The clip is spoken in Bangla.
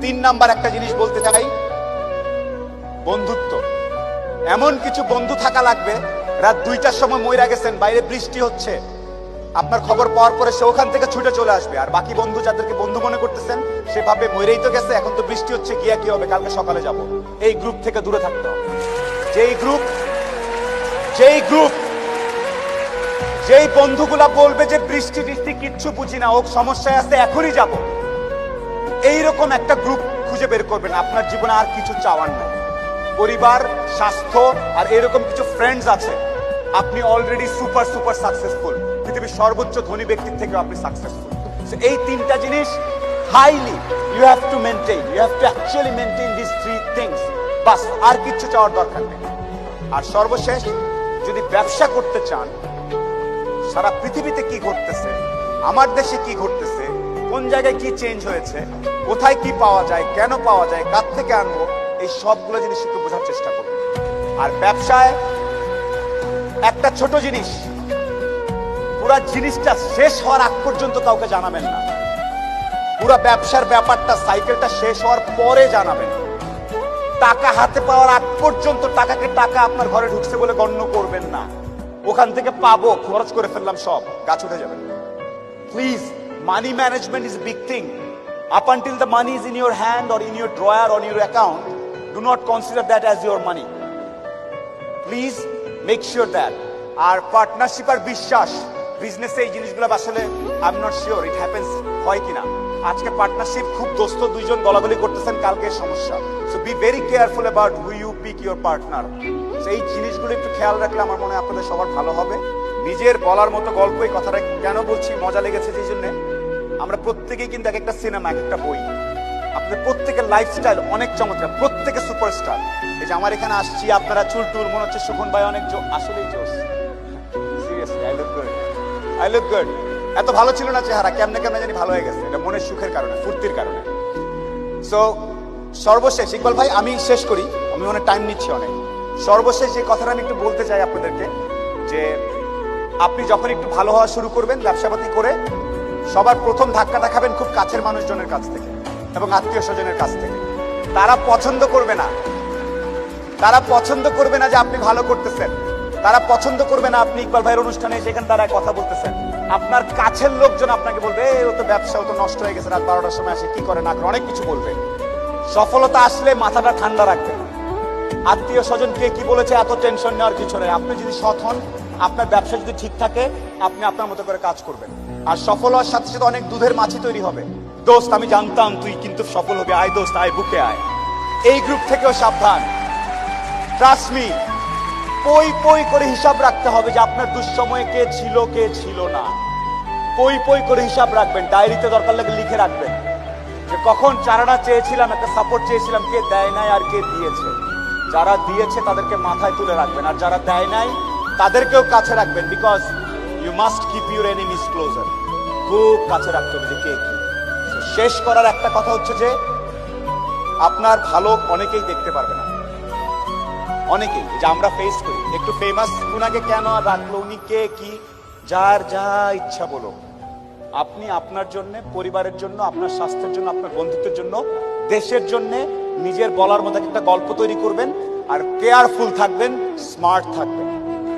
তিন নাম্বার একটা জিনিস বলতে চাই, বন্ধুত্ব। এমন কিছু বন্ধু থাকা লাগবে, রাত 2টার সময় মইরা গেছেন, বাইরে বৃষ্টি হচ্ছে, আপনার খবর পাওয়ার পরে সে ওখান থেকে ছুটে চলে আসবে। আর বাকি বন্ধু যাদেরকে বন্ধু মনে করতেছেন, সেভাবে মইরেই তো গেছে, এখন তো বৃষ্টি হচ্ছে, গিয়া কি হবে, কালকে সকালে যাব। এই গ্রুপ থেকে দূরে থাকতে হবে। যেই বন্ধুগুলা বলবে যে বৃষ্টি টিষ্টি কিচ্ছু বুঝি না, ও সমস্যায় আছে, এখনই যাব, এইরকম একটা গ্রুপ খুঁজে বের করবেন। আপনার জীবনে আর কিছু চাওয়ার নাই, পরিবার, স্বাস্থ্য আর এরকম কিছু ফ্রেন্ডস আছে, আপনি অলরেডি সুপার সাকসেসফুল। পৃথিবীর সর্বোচ্চ ধনী ব্যক্তির থেকে আপনি সাকসেসফুল। এই তিনটা জিনিস highly you have to maintain, you have to actually maintain this three things. বাস, আর কিচ্ছু চাওয়ার দরকার নেই। আর সর্বশেষ, যদি ব্যবসা করতে চান, সারা পৃথিবীতে কি ঘটতেছে, আমার দেশে কি ঘটতেছে, কোন জায়গায় কি চেঞ্জ হয়েছে, কোথায় কি পাওয়া যায়, কেন পাওয়া যায়, কার থেকে আনবো, এই সবগুলো জিনিস একটু বোঝার চেষ্টা করুন। আর ব্যবসায় একটা ছোট জিনিস, পুরা জিনিসটা শেষ হওয়ার আগ পর্যন্ত কাউকে জানাবেন না। পুরা ব্যবসার ব্যাপারটা, সাইকেলটা শেষ হওয়ার পরে জানাবেন। টাকা হাতে পাওয়ার আগ পর্যন্ত টাকাকে টাকা আপনার ঘরে ঢুকছে বলে গণ্য করবেন না। ওখান থেকে পাবো, খরচ করে ফেললাম, সব গাছ উঠে যাবে। Please, money management is big thing. Up until the money is in your hand or in your drawer or in your account, do not consider that as your money. Please make sure that. আর পার্টনারশিপ আর বিশ্বাস, বিজনেসে এই জিনিসগুলো আসলে I am not sure it happens হয় কিনা। আজকে পার্টনারশিপ খুব দোস্ত দুইজন গলাগলি করতেছেন, কালকে সমস্যা। So be very careful about who you pick your partner. এই জিনিসগুলো একটু খেয়াল রাখলে আমার মনে হয় আপনাদের সবার ভালো হবে। নিজের বলার মতো গল্প, এই কথাটা কেন বলছি, মজা লেগেছে যেই জন্য, আমরা প্রত্যেকেই কিন্তু এক একটা সিনেমা, এক একটা বই। আপনাদের প্রত্যেকের লাইফস্টাইল অনেক চমৎকার, প্রত্যেকে সুপারস্টার। এই যে আমার এখানে আসছি, আপনারা চুল টুল, মনে হচ্ছে সুখন ভাই অনেক আসলেই জোস। Seriously I look good. এত ভালো ছিল না চেহারা, কেমনে কেমনে জানি ভালো হয়ে গেছে। এটা মনের সুখের কারণে, ফুর্তির কারণে। সো সর্বশেষ, ইকবাল ভাই আমি শেষ করি, আমি অনেক টাইম নিচ্ছি অনেক। সর্বশেষ যে কথাটা আমি একটু বলতে চাই আপনাদেরকে, যে আপনি যখন একটু ভালো হওয়া শুরু করবেন ব্যবসাপাতি করে, সবার প্রথম ধাক্কাটা খাবেন খুব কাছের মানুষজনের কাছ থেকে এবং আত্মীয় স্বজনের কাছ থেকে। তারা পছন্দ করবে না, তারা পছন্দ করবে না যে আপনি ভালো করতেছেন, তারা পছন্দ করবে না আপনি ইকবাল ভাইয়ের অনুষ্ঠানে সেখানে তারা কথা বলতেছেন। আপনার কাছের লোকজন আপনাকে বলবে, ও তো ব্যবসা, ও তো নষ্ট হয়ে গেছে, রাত 12টার সময় আসে, কি করে না করে, অনেক কিছু বলবে। সফলতা আসলে মাথাটা ঠান্ডা রাখবেন। আত্মীয় স্বজন কে কি বলেছে এত টেনশন নেওয়ার কিছু নেই। আপনি যদি সৎ হন, আপনার ব্যবসা যদি ঠিক থাকে, আপনি আপনার মতো করে কাজ করবেন। আর সফল হওয়ার সাথে সাথে অনেক দুধের মাছি তৈরি হবে। দোস্ত আমি জানতাম তুই কিন্তু সফল হবি, আয় দোস্ত আয়, বুকে আয়। এই গ্রুপ থেকেও সাবধান। ট্রাস্ট মি, পই পই করে হিসাব রাখতে হবে যে আপনার দুঃসময়ে কে ছিল কে ছিল না। পই পই করে হিসাব রাখবেন, ডায়েরিতে দরকার লাগে লিখে রাখবেন যে কখন চারানা চেয়েছিলাম, একটা সাপোর্ট চেয়েছিলাম, কে দেয় নাই আর কে দিয়েছে। যারা দিয়েছে তাদেরকে মাথায় তুলে রাখবেন, আর যারা দেয় নাই তাদেরকেও কাছে রাখবেন। Because you must keep your enemies closer. খুব কাছে রাখতে হবে যে কে কি। শেষ করার একটা কথা হচ্ছে যে আপনার ভালো অনেকেই দেখতে পারবে না, অনেকেই, যে আমরা ফেস করি। একটু ফেমাস উনাকে কেন রাখলো, উনি কে কি, যার যা ইচ্ছা বলো। আপনি আপনার জন্য, পরিবারের জন্য, আপনার স্বাস্থ্যের জন্য, আপনার বন্ধুত্বের জন্য, দেশের জন্য নিজের বলার মতো একটা গল্প তৈরি করবেন। আর কেয়ারফুল থাকবেন, স্মার্ট থাকবেন।